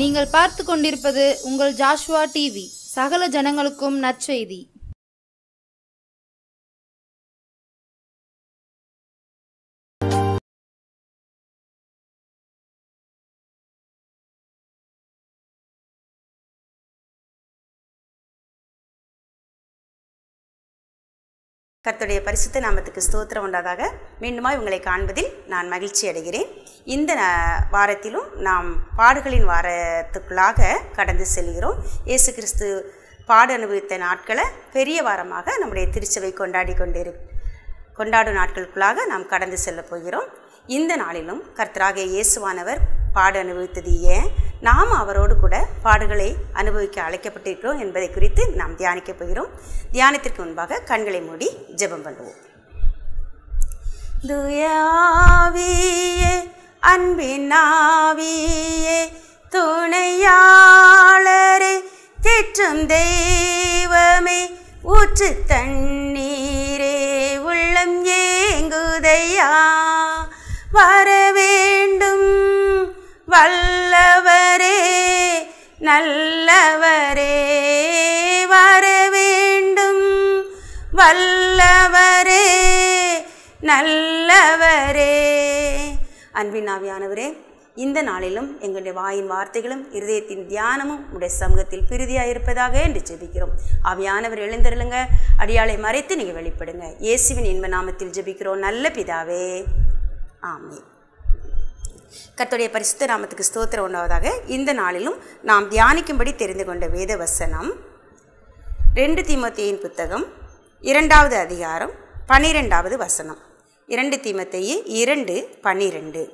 நீங்கள் பார்த்து கொண்டிருப்பது உங்கள் ஜாஷுவா டிவி. சகல ஜனங்களுக்கும் நற்செய்தி. கர்த்தருடைய பரிசுத்த நாமத்துக்கு ஸ்தோத்திரம் உண்டாதாக. மீண்டுமாய் உங்களை காண்பதில் நான் மகிழ்ச்சி அடைகிறேன். இந்த வாரத்திலும் நாம் பாடுகளின் வாரத்துக்குள்ளாக கடந்து செல்கிறோம். இயேசு கிறிஸ்து பாடு அனுபவித்த நாட்களை பெரிய வாரமாக நம்முடைய திருச்சபை கொண்டாடும் நாட்களுக்குள்ளாக நாம் கடந்து செல்ல போகிறோம். இந்த நாளிலும் கர்த்தராகிய இயேசுவானவர் பாடு அனுபவித்தது ஏன், நாம் அவரோடு கூட பாடுகளை அனுபவிக்க அழைக்கப்பட்டிருக்கிறோம் என்பதை குறித்து நாம் தியானிக்க போகிறோம். தியானத்திற்கு முன்பாக கண்களை மூடி ஜெபம் பண்ணுவோம். துயாவியே அன்பின் ஆவியே துணையாளரே தேற்றும் தெய்வமே ஊற்று தண்ணீரே உள்ளம் ஏங்குதையா வர வேண்டும் வல்லவரே நல்லவரே வர வேண்டும் வல்லவரே நல்லவரே. அன்பின் ஆவியானவரே, இந்த நாளிலும் எங்களுடைய வாயின் வார்த்தைகளும் இருதயத்தின் தியானமும் உடைய சமூகத்தில் பிரிதியாக இருப்பதாக என்று ஜெபிக்கிறோம். ஆவியானவர் எழுந்தருளுங்க, அடியாளை மறைத்து நீங்கள் வெளிப்படுங்க. இயேசுவின் இன்ப நாமத்தில் ஜெபிக்கிறோம் நல்ல பிதாவே, ஆமென். கர்த்தருடைய பரிசுத்த நாமத்துக்கு ஸ்தோத்திரம் உண்டாவதாக. இந்த நாளிலும் நாம் தியானிக்கும்படி தெரிந்து கொண்ட வேத வசனம் 2 தீமோத்தேயின் புத்தகம் 2வது அதிகாரம் 12வது வசனம். 2 தீமோத்தேயு 2:12.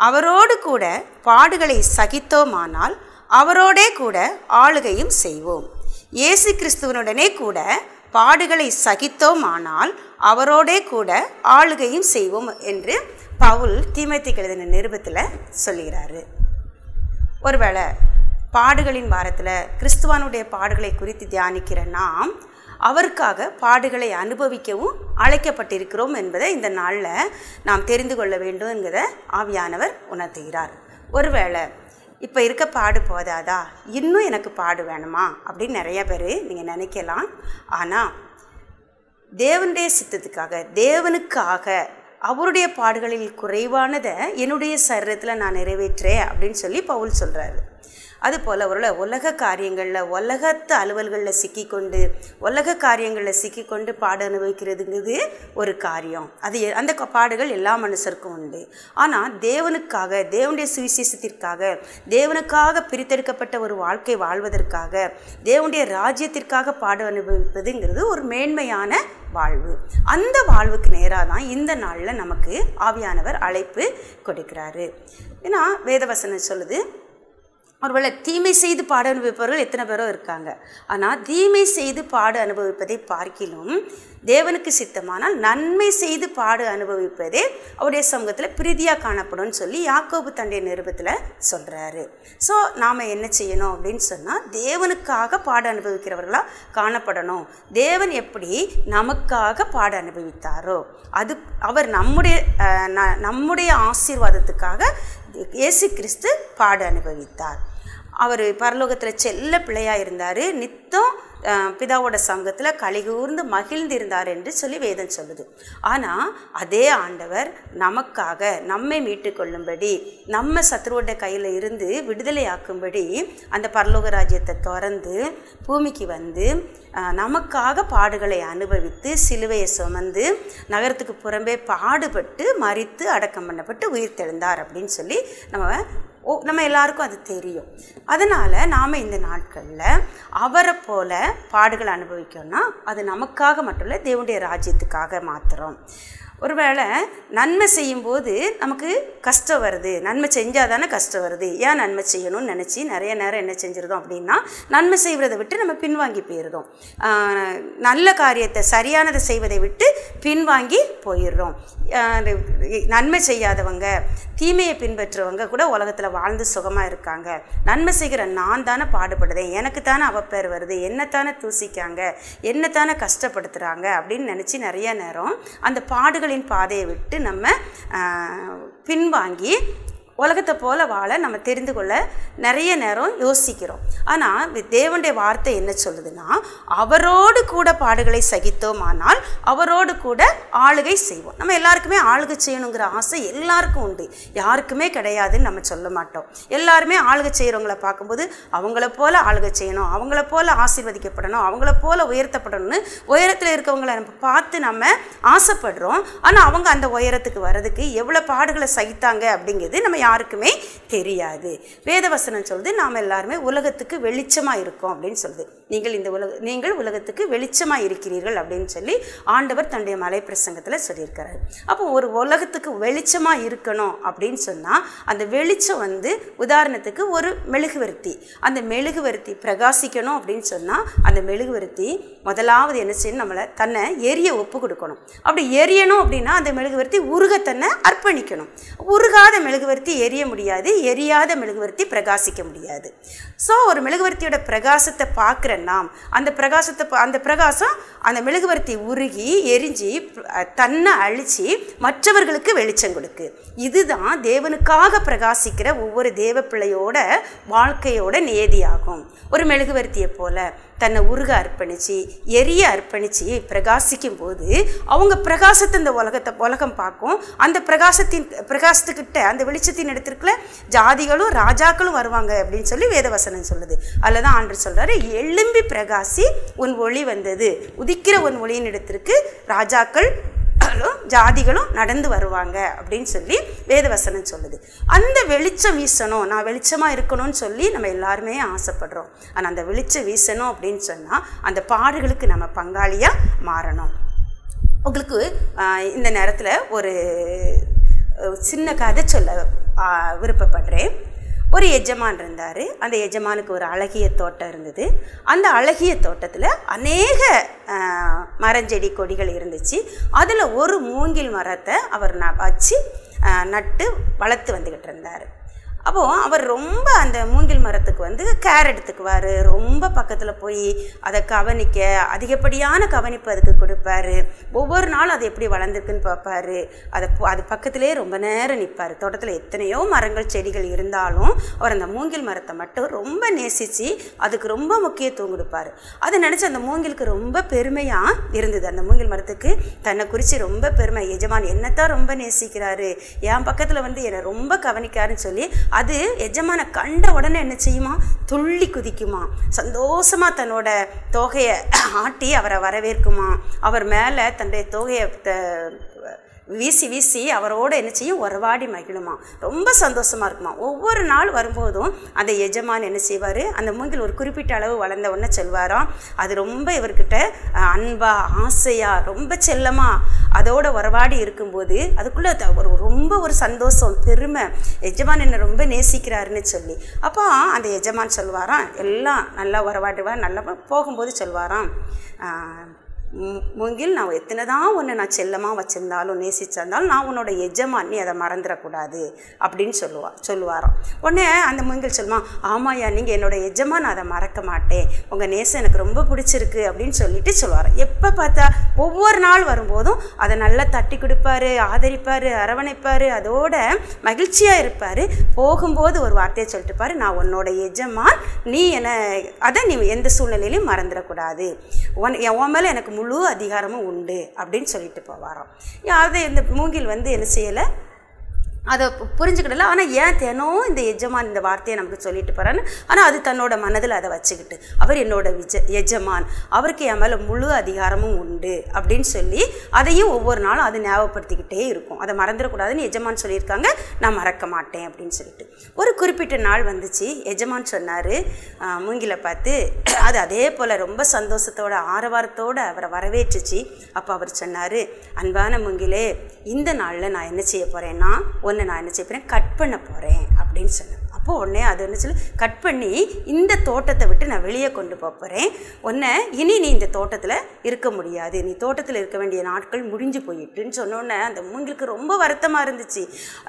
அவரோடு கூட பாடுகளை சகித்தோமானால் அவரோடே கூட ஆளுகையும் செய்வோம். இயேசு கிறிஸ்துவனுடனே கூட பாடுகளை சகித்தோமானால் அவரோடே கூட ஆளுகையும் செய்வோம் என்று பவுல் தீமோத்தேயுக்கு எழுதின நிருபத்தில் சொல்லுகிறாரு. ஒருவேளை பாடுகளின் வாரத்தில் கிறிஸ்துவனுடைய பாடுகளை குறித்து தியானிக்கிற நாம் அவருக்காக பாடுகளை அனுபவிக்கவும் அழைக்கப்பட்டிருக்கிறோம் என்பதை இந்த நாளில் நாம் தெரிந்து கொள்ள வேண்டும் என்கிறத ஆவியானவர் உணர்த்துகிறார். ஒருவேளை இப்போ இருக்க பாடு போதாதா, இன்னும் எனக்கு பாடு வேணுமா அப்படின்னு நிறைய பேர் நீங்கள் நினைக்கலாம். ஆனால் தேவனுடைய சித்தத்துக்காக, தேவனுக்காக அவருடைய பாடுகளில் குறைவானதை என்னுடைய சரீரத்தில் நான் நிறைவேற்றேன் அப்படின்னு சொல்லி பவுல் சொல்கிறாரு. அதுபோல் உலக காரியங்களில், உலகத்து அலுவல்களில் சிக்கிக்கொண்டு, உலக காரியங்களில் சிக்கிக்கொண்டு பாடு அனுபவிக்கிறதுங்கிறது ஒரு காரியம். அந்த பாடுகள் எல்லா மனுஷருக்கும் உண்டு. ஆனால் தேவனுக்காக, தேவனுடைய சுவிசேஷத்திற்காக, தேவனுக்காக பிரித்தெடுக்கப்பட்ட ஒரு வாழ்க்கை வாழ்வதற்காக, தேவனுடைய ராஜ்யத்திற்காக பாடு அனுபவிப்பதுங்கிறது ஒரு மேன்மையான வாழ்வு. அந்த வாழ்வுக்கு நேராக தான் இந்த நாளில் நமக்கு ஆவியானவர் அழைப்பு கொடுக்கிறாரு. ஏன்னா வேதவசனம் சொல்லுது, ஒருவேளை தீமை செய்து பாடு அனுபவிப்பவர்கள் எத்தனை பேரோ இருக்காங்க. ஆனால் தீமை செய்து பாடு அனுபவிப்பதை பார்க்கிலும் தேவனுக்கு சித்தமானால் நன்மை செய்து பாடு அனுபவிப்பதே அவருடைய சமூகத்தில் பிரீதியாக காணப்படும்னு சொல்லி யாக்கோபு தன்னுடைய நிருபத்தில் சொல்கிறாரு. ஸோ நாம் என்ன செய்யணும் அப்படின்னு சொன்னால், தேவனுக்காக பாடு அனுபவிக்கிறவர்களாக காணப்படணும். தேவன் எப்படி நமக்காக பாடு அனுபவித்தாரோ அது அவர் நம்முடைய ஆசீர்வாதத்துக்காக இயேசு கிறிஸ்து பாடு அனுபவித்தார். அவர் பரலோகத்தில் செல்ல பிள்ளையாக இருந்தார், நித்தம் பிதாவோட சமூகத்தில் கலிகூர்ந்து மகிழ்ந்திருந்தார் என்று சொல்லி வேதம் சொல்லுது. ஆனால் அதே ஆண்டவர் நமக்காக நம்மை மீட்டு கொள்ளும்படி, நம்ம சத்துருவோட கையில் இருந்து விடுதலை ஆக்கும்படி அந்த பரலோக ராஜ்யத்தை திறந்து பூமிக்கு வந்து நமக்காக பாடுகளை அனுபவித்து சிலுவையை சுமந்து நகரத்துக்கு புறம்பே பாடுபட்டு மரித்து அடக்கம் பண்ணப்பட்டு உயிர் தெழுந்தார் அப்படின்னு சொல்லி நம்ம எல்லாருக்கும் அது தெரியும். அதனால் நாம் இந்த நாட்களில் அவரை போல பாடுகளை அனுபவிக்கணும்னா அது நமக்காக மட்டும் இல்லை, தேவனுடைய ராஜ்யத்துக்காக மாத்திரம். ஒருவேளை நன்மை செய்யும்போது நமக்கு கஷ்டம் வருது, நன்மை செஞ்சால் தானே கஷ்டம் வருது, ஏன் நன்மை செய்யணும்னு நினச்சி நிறைய நேரம் என்ன செஞ்சிருந்தோம் அப்படின்னா நன்மை செய்வதை விட்டு நம்ம பின்வாங்கி போயிடுறோம். நல்ல காரியத்தை சரியானதை செய்வதை விட்டு பின்வாங்கி போயிடுறோம். நன்மை செய்யாதவங்க, தீமையை பின்பற்றுறவங்க கூட உலகத்தில் வாழ்ந்து சுகமாக இருக்காங்க. நன்மை செய்கிற நான் தானே பாடுபடுதேன், எனக்கு தானே அவப்பேர் வருது, என்னத்தானே தூசிக்காங்க, என்னத்தானே கஷ்டப்படுத்துகிறாங்க அப்படின்னு நினச்சி நிறைய நேரம் அந்த பாடுகளின் பாதையை விட்டு நம்ம பின்வாங்கி உலகத்தை போல வாழ நம்ம தெரிந்து கொள்ள நிறைய நேரம் யோசிக்கிறோம். ஆனால் தேவனுடைய வார்த்தை என்ன சொல்லுதுன்னா, அவரோடு கூட பாடுகளை சகித்தோமானால் அவரோடு கூட ஆளுகை செய்வோம். நம்ம எல்லாருக்குமே ஆளுகை செய்யணுங்கிற ஆசை எல்லாருக்கும் உண்டு, யாருக்குமே கிடையாதுன்னு நம்ம சொல்ல மாட்டோம். எல்லாருமே ஆளுகை செய்கிறவங்கள பார்க்கும்போது அவங்கள போல ஆளுகை செய்யணும், அவங்கள போல ஆசீர்வதிக்கப்படணும், அவங்கள போல உயர்த்தப்படணும்னு உயரத்தில் இருக்கவங்களை நம்ம பார்த்து நம்ம ஆசைப்படுறோம். ஆனால் அவங்க அந்த உயரத்துக்கு வர்றதுக்கு எவ்வளோ பாடுகளை சகித்தாங்க அப்படிங்கிறது நம்ம யாருக்குமே தெரியாது. வேதவசனம் சொல்லுது நாம் எல்லாருமே உலகத்துக்கு வெளிச்சமாக இருக்கோம் அப்படின்னு சொல்லுது. நீங்கள் உலகத்துக்கு வெளிச்சமாக இருக்கிறீர்கள் அப்படின்னு சொல்லி ஆண்டவர் தன்னுடைய மலை பிரசங்கத்தில் சொல்லியிருக்கிறார். அப்போ ஒரு உலகத்துக்கு வெளிச்சமாக இருக்கணும் அப்படின்னு சொன்னால் அந்த வெளிச்சம் வந்து உதாரணத்துக்கு ஒரு மெழுகுவர்த்தி. அந்த மெழுகுவர்த்தி பிரகாசிக்கணும் அப்படின்னு சொன்னால் அந்த மெழுகுவர்த்தி முதலாவது என்ன செய்யணும், நம்மளை தன்னை எரிய ஒப்பு கொடுக்கணும். அப்படி எரியணும் அப்படின்னா அந்த மெழுகுவர்த்தி உருக தன்னை அர்ப்பணிக்கணும். உருகாத மெழுகுவர்த்தி எரிய முடியாது, எரியாத மெழுகுவர்த்தி பிரகாசிக்க முடியாது. ஸோ ஒரு மெழுகுவர்த்தியோட பிரகாசத்தை பார்க்குற நாம் அந்த பிரகாசம் அந்த மெழுகுவர்த்தி உருகி எரிஞ்சு தன்னை அழிச்சு மற்றவர்களுக்கு வெளிச்சம் கொடுக்கு. இதுதான் தேவனுக்காக பிரகாசிக்கிற ஒவ்வொரு தேவ பிள்ளையோட வாழ்க்கையோட நியதியாகும். ஒரு மெழுகுவர்த்தியை போல தன்னை உருக அர்ப்பணித்து எரிய அர்ப்பணித்து பிரகாசிக்கும் போது அவங்க பிரகாசத்தை இந்த உலகம் பார்க்கும். அந்த பிரகாசத்துக்கிட்ட அந்த வெளிச்சத்தின் இடத்திற்குள்ள ஜாதிகளும் ராஜாக்களும் வருவாங்க அப்படின்னு சொல்லி வேதவசனம் சொல்லுது. அதில் தான் ஆண்டவர் சொல்கிறாரு, எழும்பி பிரகாசி உன் ஒளி வந்தது. உதிக்கிற உன் ஒளியின் இடத்திற்கு ராஜாக்கள் ஜாதிகளும் நடந்து வருவாங்க அப்படின்னு சொல்லி வேதவசனம் சொல்லுது. அந்த வெளிச்சம் வீசணும், நான் வெளிச்சமாக இருக்கணும்னு சொல்லி நம்ம எல்லாருமே ஆசைப்படுறோம். ஆனால் அந்த வெளிச்சம் வீசணும் அப்படின்னு சொன்னால் அந்த பாடுகளுக்கு நம்ம பங்காளியாக மாறணும். உங்களுக்கு இந்த நேரத்தில் ஒரு சின்ன கதை சொல்ல விருப்பப்படுறேன். ஒரு எஜமான் இருந்தார். அந்த எஜமானுக்கு ஒரு அழகிய தோட்டம் இருந்தது. அந்த அழகிய தோட்டத்தில் அநேக மரஞ்செடி கொடிகள் இருந்துச்சு. அதில் ஒரு மூங்கில் மரத்தை அவர் வச்சு நட்டு வளர்த்து வந்துக்கிட்டு இருந்தார். அப்போது அவர் ரொம்ப அந்த மூங்கில் மரத்துக்கு வந்து கேர் எடுத்துக்குவார். ரொம்ப பக்கத்தில் போய் அதை கவனிக்க அதிகப்படியான கவனிப்பு அதுக்கு கொடுப்பார். ஒவ்வொரு நாளும் அது எப்படி வளர்ந்துருக்குன்னு பார்ப்பார். அது பக்கத்திலே ரொம்ப நேரம் நிற்பார். தோட்டத்தில் எத்தனையோ மரங்கள் செடிகள் இருந்தாலும் அவர் அந்த மூங்கில் மரத்தை மட்டும் ரொம்ப நேசித்து அதுக்கு ரொம்ப முக்கியத்துவம் கொடுப்பார். அதை நினச்சி அந்த மூங்கிலுக்கு ரொம்ப பெருமையாக இருந்தது. அந்த மூங்கில் மரத்துக்கு தன்னை குறித்து ரொம்ப பெருமை, எஜமான் என்னத்தான் ரொம்ப நேசிக்கிறாரு, என் பக்கத்தில் வந்து என்னை ரொம்ப கவனிக்காருன்னு சொல்லி அது எஜமான கண்ட உடனே என்ன செய்யுமா, துள்ளி குதிக்குமா, சந்தோஷமாக தன்னோட தொகையை ஆட்டி அவரை வரவேற்குமா, அவர் மேலே தன்னுடைய தொகையை வீசி வீசி அவரோடு என்ன செய்யும், உறவாடி மகிழுமா, ரொம்ப சந்தோஷமாக இருக்குமா. ஒவ்வொரு நாள் வரும்போதும் அந்த எஜமான் என்ன செய்வார், அந்த மூங்கில் ஒரு குறிப்பிட்ட அளவு வளர்ந்த உடனே சொல்வாராம், அது ரொம்ப இவர்கிட்ட அன்பா ஆசையாக ரொம்ப செல்லமாக அதோட உறவாடி இருக்கும்போது அதுக்குள்ளே ரொம்ப ஒரு சந்தோஷம் பெருமை, எஜமான் என்னை ரொம்ப நேசிக்கிறாருன்னு சொல்லி. அப்போ அந்த எஜமான் சொல்வாராம், எல்லாம் நல்லா உறவாடுவார். நல்லா போகும்போது சொல்வாராம், மூங்கில் நான் எத்தனை தான் ஒன்று நான் செல்லமாக வச்சுருந்தாலும் நேசிச்சிருந்தாலும் நான் உன்னோட எஜமான், நீ அதை மறந்துடக்கூடாது அப்படின்னு சொல்லுவாராம். உடனே அந்த மூங்கில் சொல்லுவான், ஆமாயா நீங்கள் என்னோட எஜமான், நான் அதை மறக்க மாட்டேன், உங்கள் நேசம் எனக்கு ரொம்ப பிடிச்சிருக்கு அப்படின்னு சொல்லிட்டு சொல்லுவாராம். எப்போ பார்த்தா ஒவ்வொரு நாள் வரும்போதும் அதை நல்லா தட்டி கொடுப்பாரு, ஆதரிப்பார், அரவணைப்பார், அதோட மகிழ்ச்சியாக இருப்பார். போகும்போது ஒரு வார்த்தையை சொல்லிட்டு பாரு, நான் உன்னோட எஜமான், நீ அதை நீ எந்த சூழ்நிலையிலையும் மறந்துடக்கூடாது, உன் மேலே எனக்கு முழு அதிகாரமும் உண்டு அப்படின்னு சொல்லிட்டு போவாராம். அதை இந்த மூங்கில் வந்து என்ன செய்யலை, அதை புரிஞ்சுக்கிடல. ஆனால் ஏன் தினம் இந்த எஜமான் இந்த வார்த்தையை நமக்கு சொல்லிட்டு போகிறான்னு, ஆனால் அது தன்னோட மனதில் அதை வச்சுக்கிட்டு அவர் என்னோட எஜமான், அவருக்கு என் மேலே முழு அதிகாரமும் உண்டு அப்படின்னு சொல்லி அதையும் ஒவ்வொரு நாளும் அதை ஞாபகப்படுத்திக்கிட்டே இருக்கும். அதை மறந்துடக்கூடாதுன்னு எஜமான் சொல்லியிருக்காங்க, நான் மறக்க மாட்டேன் அப்படின்னு சொல்லிட்டு. ஒரு குறிப்பிட்ட நாள் வந்துச்சு, எஜமான் சொன்னார் மூங்கிலை பார்த்து, அது அதே போல் ரொம்ப சந்தோஷத்தோட ஆரவாரத்தோடு அவரை வரவேற்றுச்சு. அப்போ அவர் சொன்னார், அன்பான மூங்கிலே, இந்த நாளில் நான் என்ன செய்ய போகிறேன்னா ஒன்று நான் என்ன செய்ய போகிறேன், கட் பண்ண போகிறேன் அப்படின்னு சொன்னேன். அப்போ அப்போ உடனே அது என்ன சொல்லி கட் பண்ணி இந்த தோட்டத்தை விட்டு நான் வெளியே கொண்டு போகிறேன், உன்னை இனி நீ இந்த தோட்டத்தில் இருக்க முடியாது, நீ தோட்டத்தில் இருக்க வேண்டிய நாட்கள் முடிஞ்சு போயிட்டுன்னு சொன்னோன்னே அந்த மூங்கிலுக்கு ரொம்ப வருத்தமாக இருந்துச்சு.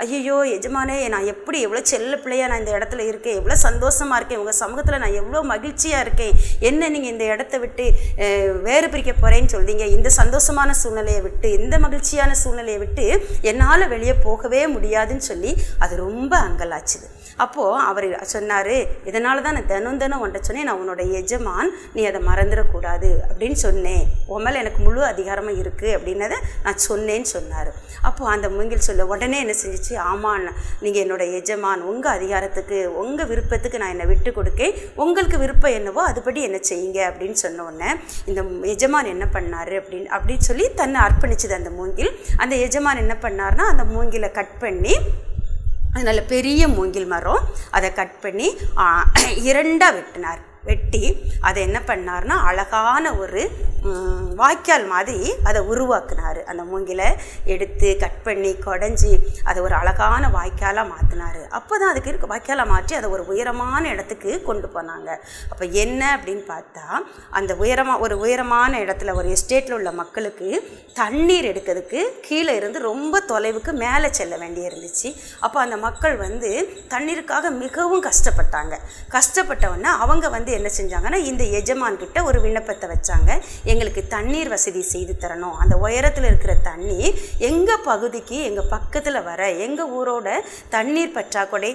ஐயோ எஜமானே, நான் எப்படி எவ்வளோ செல்ல பிள்ளையா நான் இந்த இடத்துல இருக்கேன், எவ்வளோ சந்தோஷமாக இருக்கேன், உங்கள் சமூகத்தில் நான் எவ்வளோ மகிழ்ச்சியாக இருக்கேன், என்ன நீங்கள் இந்த இடத்த விட்டு வேறு பிரிக்க போகிறேன்னு சொல்றீங்க, இந்த சந்தோஷமான சூழ்நிலையை விட்டு இந்த மகிழ்ச்சியான சூழ்நிலையை விட்டு என்னால் வெளியே போகவே முடியாதுன்னு சொல்லி அது ரொம்ப அங்கலாச்சுது. அப்போது அவர் சொன்னார், இதனால தான் நான் தினம் ஒன்றை சொன்னேன், நான் உன்னோட எஜமான், நீ அதை மறந்துடக்கூடாது அப்படின்னு சொன்னேன், உன் மேலே எனக்கு முழு அதிகாரமாக இருக்குது அப்படின்னதை நான் சொன்னேன்னு சொன்னார். அப்போது அந்த மூங்கில் சொல்ல உடனே என்ன செஞ்சிச்சு, ஆமாம் நீங்கள் என்னோட எஜமான், உங்கள் அதிகாரத்துக்கு உங்கள் விருப்பத்துக்கு நான் என்னை விட்டு கொடுக்கேன், உங்களுக்கு விருப்பம் என்னவோ அதுபடி என்ன செய்யுங்க அப்படின்னு சொன்ன உடனே இந்த எஜமான் என்ன பண்ணார் அப்படின்னு சொல்லி தன்னை அர்ப்பணிச்சுது அந்த மூங்கில். அந்த எஜமான் என்ன பண்ணார்னா அந்த மூங்கிலை கட் பண்ணி, அது நல்ல பெரிய மூங்கில் மரம், அதை கட் பண்ணி 2 வெட்டினார். வெட்டி அதை என்ன பண்ணார்னா அழகான ஒரு வாய்க்கால் மாதிரி அதை உருவாக்குனார். அந்த மூங்கிலை எடுத்து கட் பண்ணி குடஞ்சி அதை ஒரு அழகான வாய்க்காலாக மாற்றினார். அப்போ தான் அதுக்கு வாய்க்காலாக மாற்றி அதை ஒரு உயரமான இடத்துக்கு கொண்டு போனாங்க. அப்போ என்ன அப்படின்னு பார்த்தா, அந்த ஒரு உயரமான இடத்துல ஒரு எஸ்டேட்டில் உள்ள மக்களுக்கு தண்ணீர் எடுக்கிறதுக்கு கீழே இருந்து ரொம்ப தொலைவுக்கு மேலே செல்ல வேண்டி இருந்துச்சு. அப்போ அந்த மக்கள் தண்ணீருக்காக மிகவும் கஷ்டப்பட்டாங்க. கஷ்டப்பட்டவொன்னே அவங்க என்ன செஞ்சாங்கன்னா இந்த எஜமான்கிட்ட ஒரு விண்ணப்பத்தை வச்சாங்க, எங்களுக்கு தண்ணீர் வசதி செய்து தரணும், அந்த உயரத்தில் இருக்கிற தண்ணீர் எங்கள் பகுதிக்கு எங்கள் பக்கத்தில் வர எங்கள் ஊரோட தண்ணீர் பற்றாக்குறை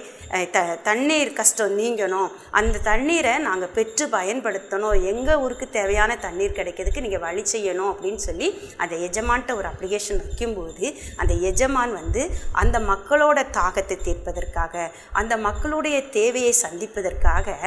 தண்ணீர் கஷ்டம் நீங்கணும், அந்த தண்ணீரை நாங்கள் பெற்று பயன்படுத்தணும், எங்கள் ஊருக்கு தேவையான தண்ணீர் கிடைக்கிறதுக்கு நீங்கள் வழி செய்யணும் அப்படின்னு சொல்லி அந்த எஜமான்கிட்ட ஒரு அப்ளிகேஷன் வைக்கும்போது அந்த எஜமான் அந்த மக்களோட தாகத்தை தீர்ப்பதற்காக அந்த மக்களுடைய தேவையை சந்திப்பதற்காக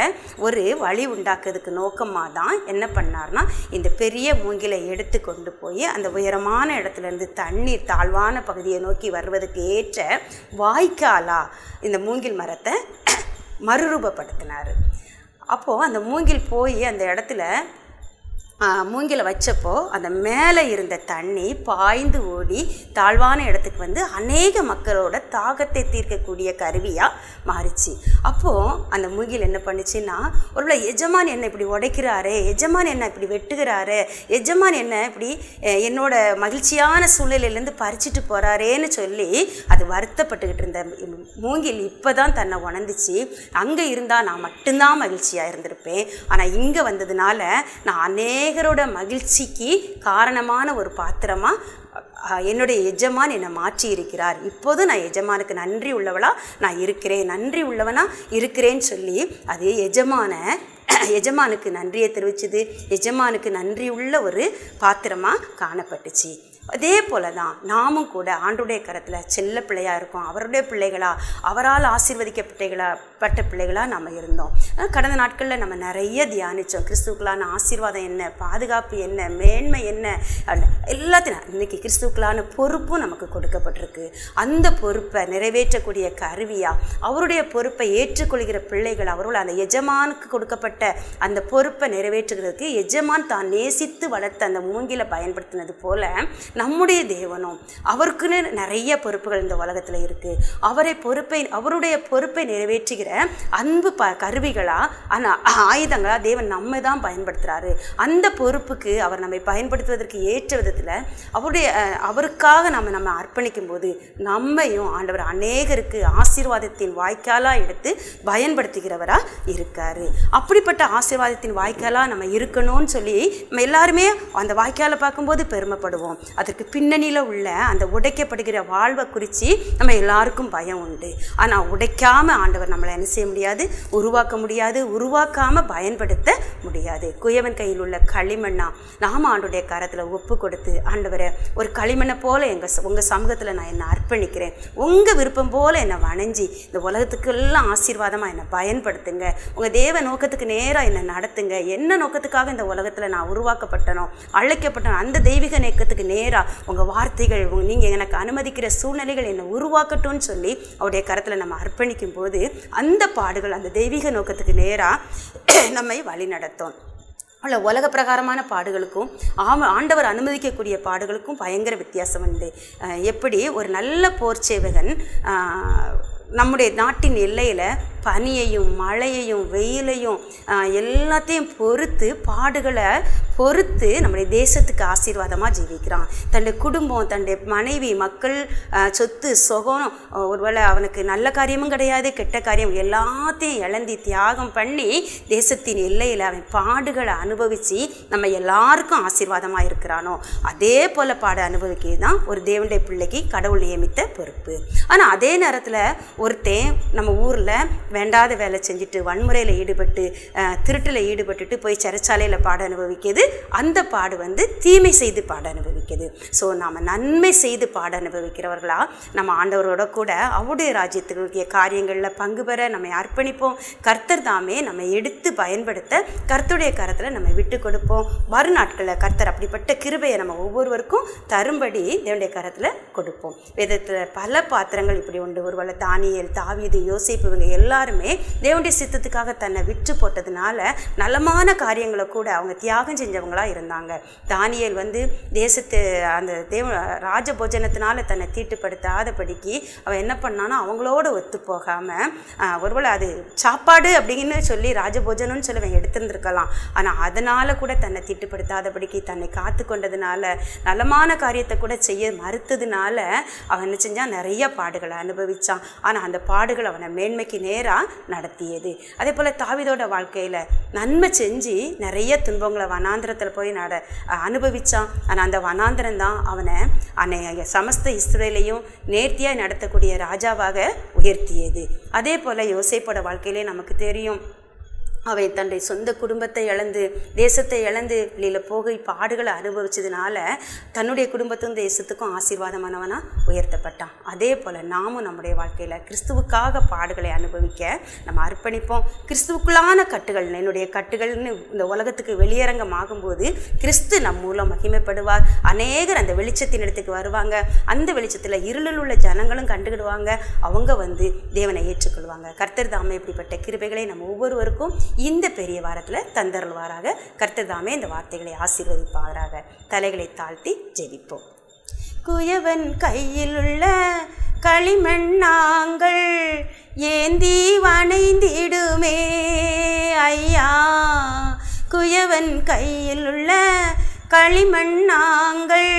ஒரு வழி உண்டாக்குறதுக்கு நோக்கமாக தான் என்ன பண்ணார்னா இந்த பெரிய மூங்கிலை எடுத்து கொண்டு போய் அந்த உயரமான இடத்துலேருந்து தண்ணீர் தாழ்வான பகுதியை நோக்கி வருவதற்கு ஏற்ற வாய்க்காலா இந்த மூங்கில் மரத்தை மறுரூபப்படுத்தினார். அப்போது அந்த மூங்கில் போய் அந்த இடத்துல மூங்கிலை வச்சப்போ அந்த மேலே இருந்த தண்ணி பாய்ந்து ஓடி தாழ்வான இடத்துக்கு அநேக மக்களோட தாகத்தை தீர்க்கக்கூடிய கருவியாக மாறிச்சு. அப்போது அந்த மூங்கில் என்ன பண்ணுச்சுன்னா, ஒருவேளை எஜமான் என்ன இப்படி உடைக்கிறாரு, எஜமான் என்ன இப்படி வெட்டுகிறாரு, எஜமான் என்ன இப்படி என்னோட மகிழ்ச்சியான சூழ்நிலையிலேருந்து பறிச்சுட்டு போகிறாரேன்னு சொல்லி அது வருத்தப்பட்டுக்கிட்டு இருந்த மூங்கில் இப்போ தான் தன்னை உணர்ந்துச்சு, அங்கே இருந்தால் நான் மட்டும்தான் மகிழ்ச்சியாக இருந்திருப்பேன், ஆனால் இங்கே வந்ததுனால நான் அநேகரோட மகிழ்ச்சிக்கு காரணமான ஒரு பாத்திரமாக என்னுடைய எஜமான் என்னை மாற்றி இருக்கிறார், இப்போது நான் எஜமானுக்கு நன்றி உள்ளவளா நான் இருக்கிறேன், நன்றி உள்ளவனா இருக்கிறேன்னு சொல்லி அது எஜமானுக்கு நன்றியை தெரிவிச்சது, எஜமானுக்கு நன்றி உள்ள ஒரு பாத்திரமாக காணப்பட்டுச்சு. அதே போல தான் நாமும் கூட ஆண்டுடைய கரத்தில் செல்ல பிள்ளையாக இருக்கோம், அவருடைய பிள்ளைகளாக அவரால் ஆசீர்வதிக்கப்பட்ட பிள்ளைகளாக நம்ம இருந்தோம். கடந்த நாட்களில் நம்ம நிறைய தியானித்தோம், கிறிஸ்துக்களான ஆசீர்வாதம் என்ன, பாதுகாப்பு என்ன, மேன்மை என்ன, எல்லாத்தையும் இன்றைக்கி கிறிஸ்துக்களான பொறுப்பும் நமக்கு கொடுக்கப்பட்டிருக்கு. அந்த பொறுப்பை நிறைவேற்றக்கூடிய கருவியாக அவருடைய பொறுப்பை ஏற்றுக்கொள்கிற பிள்ளைகள் அவர்கள் அந்த எஜமானுக்கு கொடுக்கப்பட்ட அந்த பொறுப்பை நிறைவேற்றுகிறதுக்கு எஜமான் தான் நேசித்து வளர்த்த அந்த மூங்கிலை பயன்படுத்தினது போல நம்முடைய தேவனும் அவருக்குன்னு நிறைய பொறுப்புகள் இந்த உலகத்தில் இருக்குது. அவருடைய பொறுப்பை நிறைவேற்றுகிற அன்பு கருவிகளாக ஆயுதங்களாக தேவன் நம்ம தான் பயன்படுத்துகிறாரு. அந்த பொறுப்புக்கு அவர் நம்மை பயன்படுத்துவதற்கு ஏற்ற விதத்தில் அவருக்காக நம்ம அர்ப்பணிக்கும் போது நம்மையும் ஆண்டவர் அநேகருக்கு ஆசீர்வாதத்தின் வாய்க்காலாக எடுத்து பயன்படுத்துகிறவராக இருக்கார். அப்படிப்பட்ட ஆசீர்வாதத்தின் வாய்க்காலாக நம்ம இருக்கணும்னு சொல்லி நம்ம எல்லாருமே அந்த வாய்க்காலை பார்க்கும்போது பெருமைப்படுவோம். அதற்கு பின்னணியில் உள்ள அந்த உடைக்கப்படுகிற வாழ்வை குறித்து நம்ம எல்லாருக்கும் பயம் உண்டு. ஆனால் உடைக்காமல் ஆண்டவர் நம்மளை என்ன செய்ய முடியாது, உருவாக்க முடியாது, உருவாக்காமல் பயன்படுத்த முடியாது. குயவன் கையில் உள்ள களிமண்ணா நாம் ஆண்டுடைய கரத்தில் ஒப்பு கொடுத்து, ஆண்டவரை ஒரு களிமண்ணை போல் உங்கள் சமூகத்தில் நான் என்னை அர்ப்பணிக்கிறேன், உங்கள் விருப்பம் போல் என்னை வணைஞ்சி இந்த உலகத்துக்கெல்லாம் ஆசீர்வாதமாக என்னை பயன்படுத்துங்க, உங்கள் தேவ நோக்கத்துக்கு நேராக என்னை நடத்துங்க, என்ன நோக்கத்துக்காக இந்த உலகத்தில் நான் உருவாக்கப்பட்டனோ அழைக்கப்பட்டனோ அந்த தெய்வீக நோக்கத்துக்கு நேராக உங்கள் வார்த்தைகள் நீங்கள் எனக்கு அனுமதிக்கிற சூழ்நிலைகள் என்னை உருவாக்கட்டும்னு சொல்லி அவருடைய கரத்தில் நம்ம அர்ப்பணிக்கும் போது அந்த பாடுகள் அந்த தெய்வீக நோக்கத்துக்கு நேராக நம்மை வழி நடத்தும். உலக பிரகாரமான பாடுகளுக்கும் ஆண்டவர் அனுமதிக்கக்கூடிய பாடுகளுக்கும் பயங்கர வித்தியாசம் உண்டு. எப்படி ஒரு நல்ல போர் சேவகன் நம்முடைய நாட்டின் எல்லையில் பனியையும் மழையையும் வெயிலையும் எல்லாத்தையும் பொறுத்து பாடுகளை பொறுத்து நம்முடைய தேசத்துக்கு ஆசீர்வாதமாக ஜீவிக்கிறான். தன்னுடைய குடும்பம், தன்னுடைய மனைவி, மக்கள், சொத்து சுகம், ஒருவேளை அவனுக்கு நல்ல காரியமும் கிடையாது, கெட்ட காரியம் எல்லாத்தையும் இழந்தி தியாகம் பண்ணி தேசத்தின் எல்லையில் அவன் பாடுகளை அனுபவித்து நம்ம எல்லாருக்கும் ஆசீர்வாதமாக இருக்கிறானோ அதே போல் பாட அனுபவிக்கிறது தான் ஒரு தேவனுடைய பிள்ளைக்கு கடவுள் நியமித்த பொறுப்பு. ஆனால் அதே நேரத்தில் ஒருத்தன் நம்ம ஊரில் வேண்டாத வேலை செஞ்சுட்டு வன்முறையில் ஈடுபட்டு திருட்டில் ஈடுபட்டுட்டு போய் சிறைச்சாலையில் பாட அனுபவிக்கிறது. அந்த பாடு தீமை செய்து பாட அனுபவிக்கிறது. ஸோ நாம் நன்மை செய்து பாட அனுபவிக்கிறவர்களா நம்ம ஆண்டவரோட கூட அவருடைய ராஜ்யத்திற்குரிய காரியங்களில் பங்கு பெற நம்ம அர்ப்பணிப்போம். கர்த்தர் தாமே நம்ம எடுத்து பயன்படுத்த கர்த்தருடைய கரத்தில் நம்ம விட்டு கொடுப்போம். மறுநாட்களில் கர்த்தர் அப்படிப்பட்ட கிருபையை நம்ம ஒவ்வொருவருக்கும் தரும்படி தேவனுடைய கரத்தில் கொடுப்போம். வேதத்தில் பல பாத்திரங்கள் இப்படி உண்டு. ஒருவேளை தானியேல், தாவீது, யோசேப்பு இவங்க எல்லாருமே தேவனுடைய சித்தத்துக்காக தன்னை விற்று போட்டதுனால நலமான காரியங்களை கூட அவங்க தியாகம் செஞ்சவங்களா இருந்தாங்க. தானியேல் தேசத்து அந்த ராஜபோஜனத்தினால தன்னை தீட்டுப்படுத்தாதபடிக்கு அவன் என்ன பண்ணானா அவங்களோட ஒத்து போகாமல் ஒருவேளை அது சாப்பாடு அப்படின்னு சொல்லி ராஜபோஜனம்னு சொல்லி அவன் எடுத்திருந்திருக்கலாம். ஆனால் அதனால் கூட தன்னை தீட்டுப்படுத்தாதபடிக்கு தன்னை காத்து கொண்டதுனால நலமான காரியத்தை கூட செய்ய மறுத்ததுனால அவன் என்ன செஞ்சான், நிறைய பாடுகளை அனுபவித்தான். ஆனால் அந்த பாடுகள் அவனை மேன்மைக்கு நேராக நடத்தியது. அதே போல் தாவீதோட வாழ்க்கையில் நன்மை செஞ்சு நிறைய துன்பங்களை வனாந்திரத்தில் போய் அனுபவித்தான். ஆனால் அந்த வனாந்திரம் தான் அவனை சமஸ்த இஸ்ரவேலையும் நேர்த்தியாக நடத்தக்கூடிய ராஜாவாக உயர்த்தியது. அதே போல் யோசேப்போட வாழ்க்கையிலே நமக்கு தெரியும், அவன் தன்னுடைய சொந்த குடும்பத்தை இழந்து தேசத்தை இழந்து வெளியில் போக பாடுகளை அனுபவிச்சதுனால தன்னுடைய குடும்பத்துக்கும் தேசத்துக்கும் ஆசீர்வாதமானவனாக உயர்த்தப்பட்டான். அதே போல் நாமும் நம்முடைய வாழ்க்கையில் கிறிஸ்துவுக்காக பாடுகளை அனுபவிக்க நம்ம அர்ப்பணிப்போம். கிறிஸ்துவுக்குள்ளான கட்டுகள், என்னுடைய கட்டுகள்னு இந்த உலகத்துக்கு வெளியரங்கமாகும்போது கிறிஸ்து நம் மூலம் மகிமைப்படுவார். அநேகர் அந்த வெளிச்சத்தின் இடத்துக்கு வருவாங்க. அந்த வெளிச்சத்தில் இருளில் உள்ள ஜனங்களும் கண்டுகிடுவாங்க. அவங்க தேவனை ஏற்றுக்கொள்வாங்க. கர்த்தர் தாமே இப்படிப்பட்ட கிருபைகளை நம்ம ஒவ்வொருவருக்கும் இந்த பெரிய வாரத்தில் தந்தருள்வாராக. கர்த்தர் தாமே இந்த வார்த்தைகளை ஆசீர்வதிப்பாராக. தலைகளை தாழ்த்தி ஜெபிப்போம். குயவன் கையில் உள்ள களிமண்ணாங்கள் ஏந்தி வணைந்திடுமே ஐயா, குயவன் கையில் உள்ள களிமண்ணாங்கள்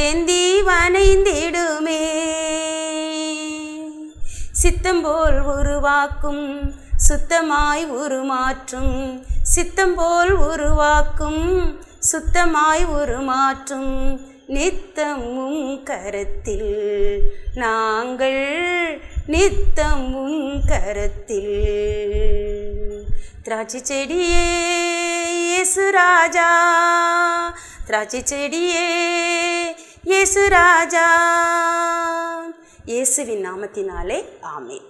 ஏந்தி வணைந்திடுமே, சித்தம்போல் உருவாக்கும் சுத்தமாய் உருமாற்றும், சித்தம்போல் உருவாக்கும் சுத்தமாய் உருமாற்றும் நித்தமும் கரத்தில் நாங்கள், நித்தமும் கரத்தில். திராட்சை செடியே இயேசு ராஜா, திராட்சை செடியே இயேசு ராஜா. இயேசுவின் நாமத்தினாலே ஆமென்.